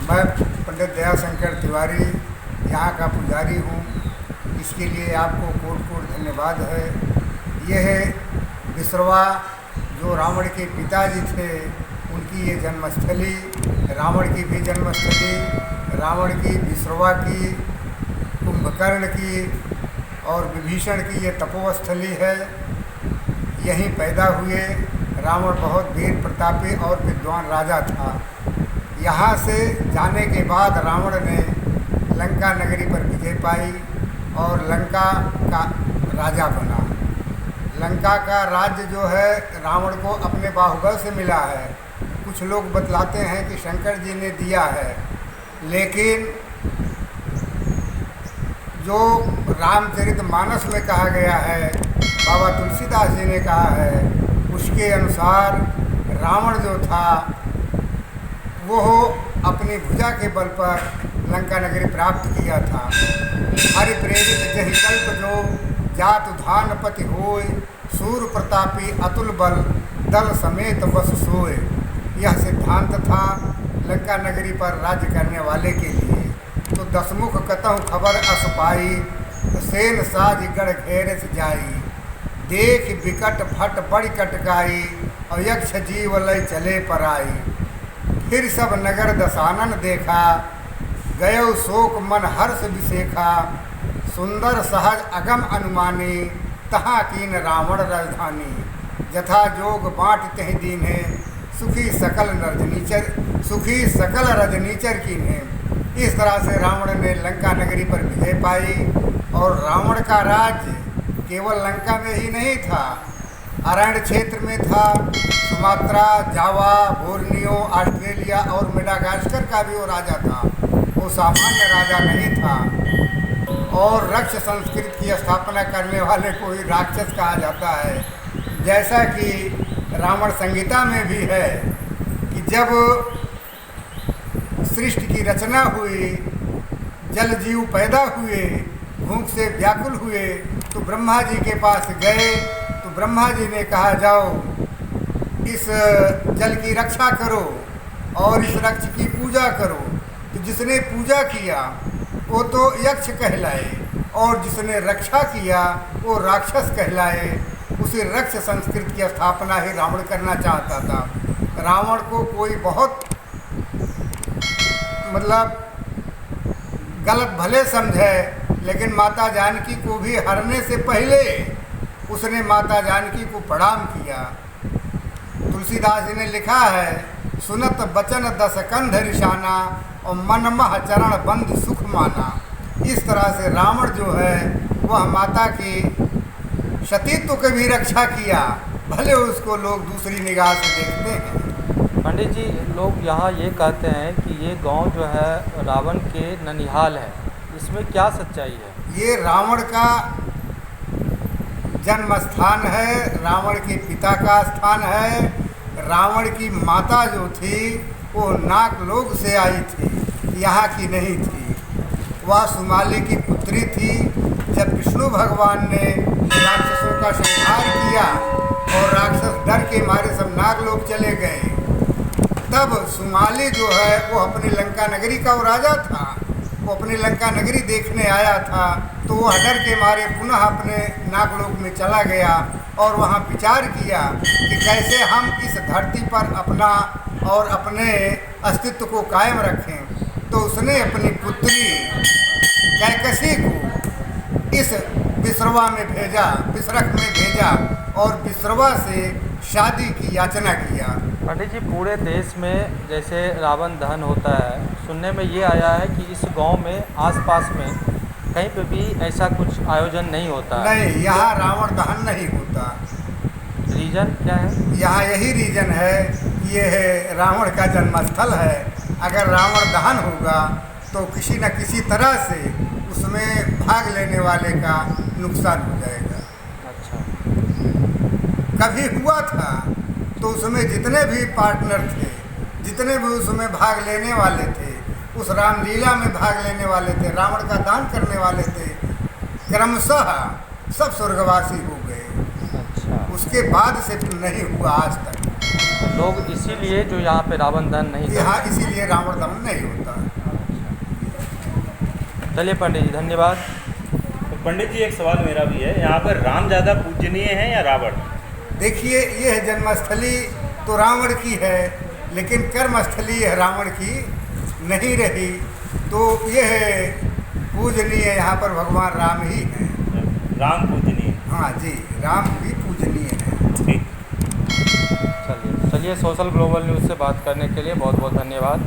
मैं पंडित दयाशंकर तिवारी यहाँ का पुजारी हूँ। इसके लिए आपको कोटि कोटि धन्यवाद है। यह बिसरवा जो रावण के पिताजी थे, उनकी ये जन्मस्थली, रावण की भी जन्मस्थली, रावण की, बिसरवा की, कुंभकर्ण की और विभीषण की ये तपोस्थली है। यहीं पैदा हुए। रावण बहुत वीर प्रतापी और विद्वान राजा था। यहाँ से जाने के बाद रावण ने लंका नगरी पर विजय पाई और लंका का राजा बना। लंका का राज्य जो है रावण को अपने बाहुबल से मिला है। कुछ लोग बतलाते हैं कि शंकर जी ने दिया है, लेकिन जो रामचरितमानस में कहा गया है, बाबा तुलसीदास जी ने कहा है, उसके अनुसार रावण जो था वो अपनी भुजा के बल पर लंका नगरी प्राप्त किया था। हरि प्रेरित जहि कल्प जो जात धानपति होय, सूर प्रतापी अतुल बल दल समेत बस सोए। यह सिद्धांत था लंका नगरी पर राज्य करने वाले के लिए। तो दसमुख कतहु खबर अस पाई, सेन साज गढ़ घेरस जाई। देख विकट भट बड़ी कटकाई, और यक्ष जीव लय चले पर आई। फिर सब नगर दसानन देखा, गयो शोक मन हर्ष विशेखा। सुंदर सहज अगम अनुमानी, तहाँ कीन रावण राजधानी। जथा जोग बाँट तह दीन्हे, सुखी सकल रजनीचर कीन्हे। इस तरह से रावण ने लंका नगरी पर विजय पाई। और रावण का राज्य केवल लंका में ही नहीं था, अरण्य क्षेत्र में था। सुमात्रा, जावा, बोर्नियो, ऑस्ट्रेलिया और मेडागास्कर का भी वो राजा था। वो सामान्य राजा नहीं था। और रक्ष संस्कृति की स्थापना करने वाले को ही राक्षस कहा जाता है। जैसा कि रावण संहिता में भी है कि जब सृष्टि की रचना हुई, जल जीव पैदा हुए, भूख से व्याकुल हुए, तो ब्रह्मा जी के पास गए। तो ब्रह्मा जी ने कहा, जाओ इस जल की रक्षा करो और इस रक्ष की पूजा करो। तो जिसने पूजा किया वो तो यक्ष कहलाए, और जिसने रक्षा किया वो राक्षस कहलाए। उसी रक्ष संस्कृति की स्थापना ही रावण करना चाहता था। रावण को कोई बहुत गलत भले समझे, लेकिन माता जानकी को भी हरने से पहले उसने माता जानकी को प्रणाम किया। तुलसीदास जी ने लिखा है, सुनत बचन दस कंध रिशाना, और मन मह चरण बंद सुख माना। इस तरह से रावण जो है वह माता की सतीत्व की भी रक्षा किया, भले उसको लोग दूसरी निगाह से देखते हैं। पंडित जी, लोग यहाँ ये कहते हैं कि ये गांव जो है रावण के ननिहाल है, इसमें क्या सच्चाई है? ये रावण का जन्म स्थान है, रावण के पिता का स्थान है। रावण की माता जो थी वो नागलोक से आई थी, यहाँ की नहीं थी। वह सुमाली की पुत्री थी। जब विष्णु भगवान ने राक्षसों का संहार किया और राक्षस डर के मारे सब नागलोक चले गए, तब सुमाली जो है वो अपनी लंका नगरी का वो राजा था। वो अपनी लंका नगरी देखने आया था, तो वह डर के मारे पुनः अपने नागलोक में चला गया और वहाँ विचार किया कि कैसे हम इस धरती पर अपना और अपने अस्तित्व को कायम रखें। तो उसने अपनी पुत्री कैकसी को इस बिसरवा में भेजा, बिसरख में भेजा, और बिसरवा से शादी की याचना किया। पंडित जी, पूरे देश में जैसे रावण दहन होता है, सुनने में ये आया है कि इस गांव में आसपास में कहीं पे भी ऐसा कुछ आयोजन नहीं होता है। नहीं, यहाँ रावण दहन नहीं होता। रीजन क्या है? यहाँ यही रीजन है कि ये है रावण का जन्मस्थल है। अगर रावण दहन होगा तो किसी न किसी तरह से उसमें भाग लेने वाले का नुकसान हो जाएगा। अच्छा। कभी हुआ था तो उसमें जितने भी पार्टनर थे, जितने भी उसमें भाग लेने वाले थे, उस रामलीला में भाग लेने वाले थे, रावण का दान करने वाले थे, क्रमशः सब स्वर्गवासी हो गए। अच्छा। उसके बाद से नहीं हुआ आज तक। लोग इसीलिए जो यहाँ पे रावण दहन नहीं यहाँ करते। इसीलिए रावण दहन नहीं होता। चलिए पंडित जी, धन्यवाद। तो पंडित जी एक सवाल मेरा भी है, यहाँ पर राम ज़्यादा पूजनीय है या रावण? देखिए, यह जन्मस्थली तो रावण की है, लेकिन कर्मस्थली यह रावण की नहीं रही, तो यह पूजनीय यहाँ पर भगवान राम ही हैं। राम पूजनीय। हाँ जी, राम भी पूजनीय है। ठीक। चलिए सोशल ग्लोबल न्यूज़ से बात करने के लिए बहुत बहुत धन्यवाद।